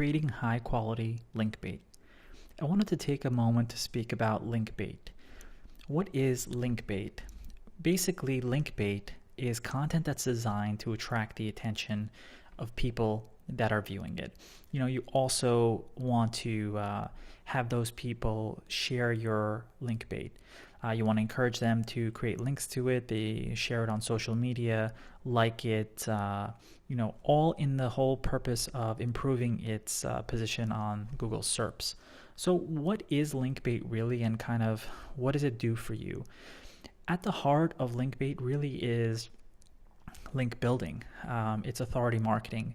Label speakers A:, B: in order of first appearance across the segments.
A: Creating high quality link bait. I wanted to take a moment to speak about link bait. What is link bait? Basically, link bait is content that's designed to attract the attention of people that are viewing it. You also want to have those people share your link bait. You want to encourage them to create links to it. They share it on social media, like it, all in the whole purpose of improving its position on Google SERPs. So what is link bait really, and kind of what does it do for you? At the heart of link bait really is link building. It's authority marketing.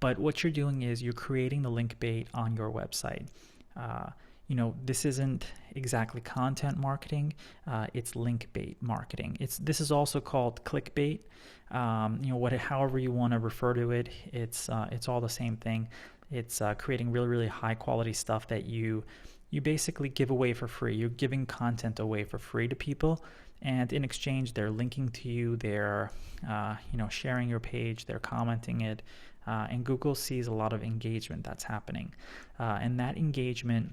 A: But what you're doing is you're creating the link bait on your website. This isn't exactly content marketing. It's link bait marketing. This is also called clickbait. However you want to refer to it, it's all the same thing. It's creating really, really high quality stuff that you basically give away for free. You're giving content away for free to people, and in exchange, they're linking to you. They're sharing your page. They're commenting it, and Google sees a lot of engagement that's happening, and that engagement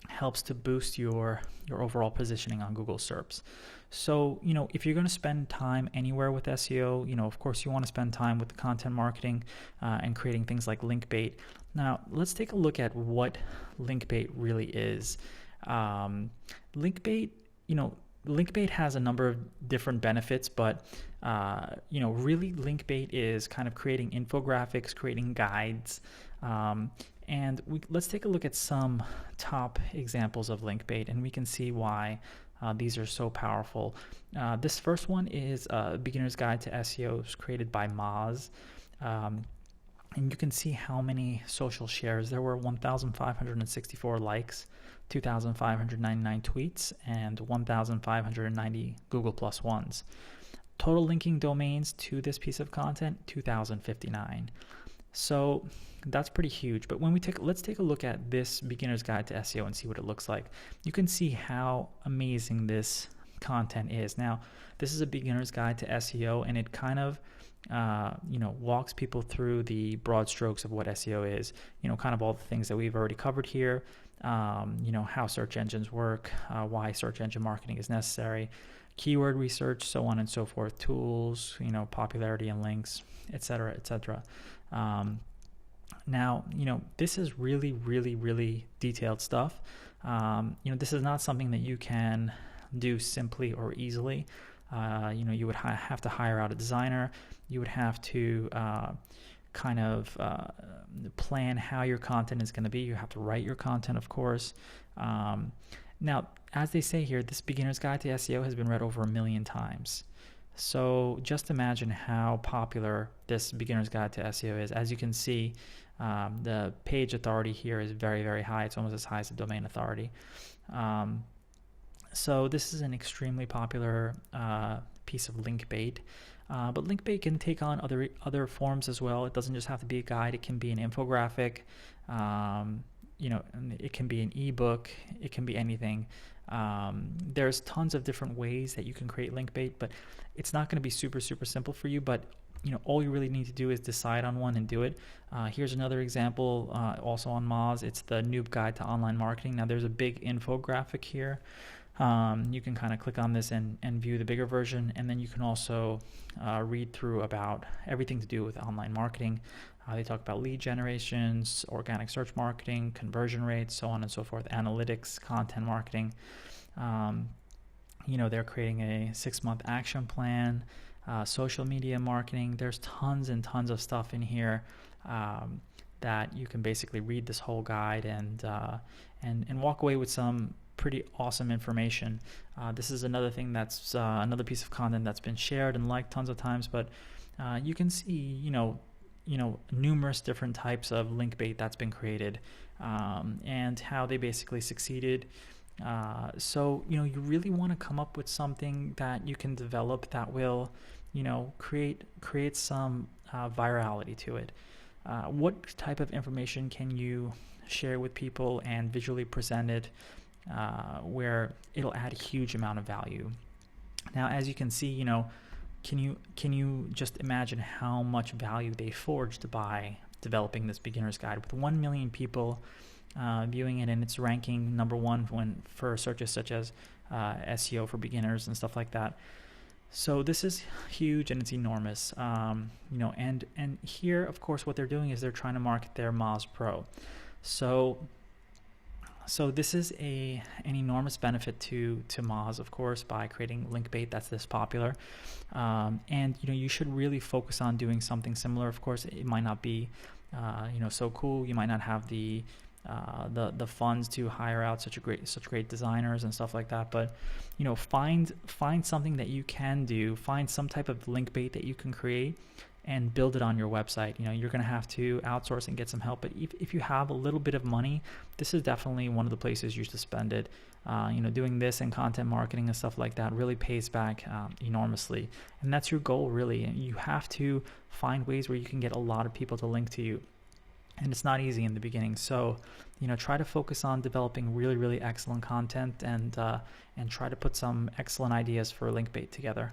A: helps to boost your overall positioning on Google SERPs. So, if you're going to spend time anywhere with SEO, of course you want to spend time with the content marketing and creating things like link bait. Now, let's take a look at what link bait really is. Link bait has a number of different benefits, but really link bait is kind of creating infographics, creating guides, and let's take a look at some top examples of link bait, and we can see why these are so powerful. This first one is a beginner's guide to SEO created by Moz. And you can see how many social shares. There were 1,564 likes, 2,599 tweets, and 1,590 Google Plus ones. Total linking domains to this piece of content, 2,059. So that's pretty huge. But let's take a look at this beginner's guide to SEO and see what it looks like. You can see how amazing this content is. Now, this is a beginner's guide to SEO, and it kind of walks people through the broad strokes of what SEO is. Kind of all the things that we've already covered here. How search engines work, why search engine marketing is necessary, keyword research, so on and so forth, tools, popularity and links, etc., etc. Now, this is really, really, really detailed stuff. This is not something that you can do simply or easily. You would have to hire out a designer. You would have to plan how your content is going to be. You have to write your content, of course. Now, as they say here, this beginner's guide to SEO has been read over 1 million times. So just imagine how popular this beginner's guide to SEO is. As you can see, the page authority here is very, very high. It's almost as high as the domain authority. So this is an extremely popular piece of link bait. But link bait can take on other forms as well. It doesn't just have to be a guide. It can be an infographic. It can be an ebook. It can be anything. There's tons of different ways that you can create link bait, but it's not going to be super, super simple for you. But all you really need to do is decide on one and do it. Here's another example, also on Moz. It's the Noob Guide to Online Marketing. Now, there's a big infographic here. You can kind of click on this and view the bigger version, and then you can also read through about everything to do with online marketing. They talk about lead generations, organic search marketing, conversion rates, so on and so forth, analytics, content marketing. They're creating a 6-month action plan, social media marketing. There's tons and tons of stuff in here that you can basically read this whole guide and walk away with some pretty awesome information. This is another thing that's another piece of content that's been shared and liked tons of times, but you can see numerous different types of link bait that's been created, and how they basically succeeded. So you really want to come up with something that you can develop that will create some virality to it. What type of information can you share with people and visually present it where it'll add a huge amount of value? Now, as you can see, can you just imagine how much value they forged by developing this beginner's guide with 1 million people viewing it, and it's ranking #1 for searches such as SEO for beginners and stuff like that. So this is huge and it's enormous, and here, of course, what they're doing is they're trying to market their Moz Pro. So this is an enormous benefit to Moz, of course, by creating link bait that's this popular. And you should really focus on doing something similar. Of course, it might not be so cool. You might not have the funds to hire out such great designers and stuff like that, but find something that you can do. Find some type of link bait that you can create and build it on your website. You're going to have to outsource and get some help, but if you have a little bit of money, this is definitely one of the places you should spend it. Doing this and content marketing and stuff like that really pays back enormously, and that's your goal, really. You have to find ways where you can get a lot of people to link to you, and it's not easy in the beginning. So try to focus on developing really, really excellent content, and try to put some excellent ideas for link bait together.